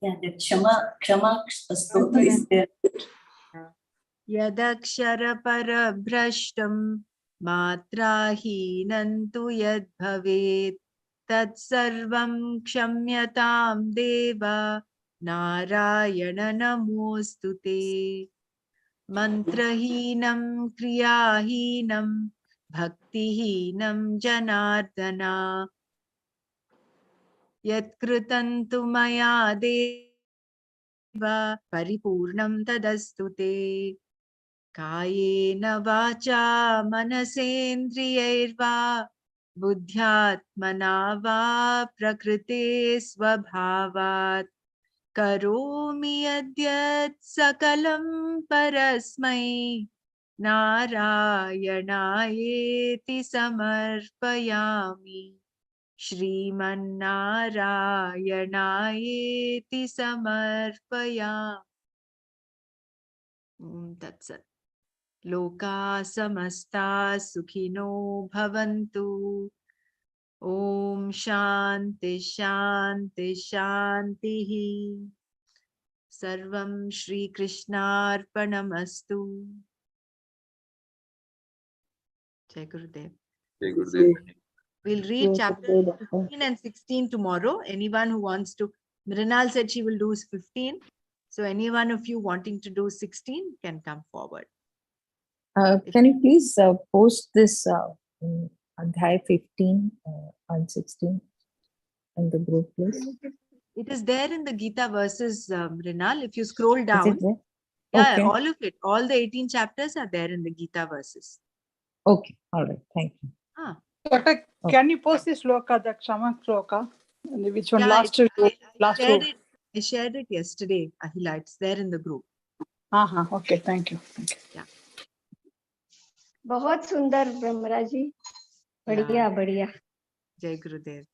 Yeah, the Kshama Stottra is there. यदक्षरपरभ्रष्टं मात्राहीनं तु यद्भवेत् तत्सर्वं क्षम्यतां देव नारायण नमोऽस्तु ते मन्त्रहीनं क्रियाहीनं भक्तिहीनं जनार्दन यत्कृतं तु मया देव परिपूर्णं तदस्तु ते कायेन वाचा मनसेन्द्रियैर्वा बुद्ध्यात्मना वा प्रकृते स्वभावात् करोमि यद्यत् सकलं परस्मै नारायणायेति समर्पयामि श्रीमन्नारायणायेति समर्पयामि। That's it. लोका समस्ता सुखिनो भवन्तु ॐ शान्ति शान्ति शान्तिः सर्वं श्रीकृष्णार्पणमस्तु जय गुरुदेव Jai Gurudev. We'll read chapters 15 and 16 tomorrow. Anyone who wants to, Mrinal said she will do 15. So anyone of you wanting to do 16 can come forward. Can you please post this Adhyay 15 and 16 in the group, please? It is there in the Gita verses, Mrinal. If you scroll Is down, it there? yeah, Okay. all of it, all the 18 chapters are there in the Gita verses. Okay, all right, thank you. Doctor, can you post this sloka, the Kshama sloka? Which one? Yeah, last I last shared row. I shared it yesterday, Ahila. It's there in the group. Okay, thank you. Yeah. बहुत सुंदर ब्रह्मराजी बढ़िया बढ़िया Jai Gurudev.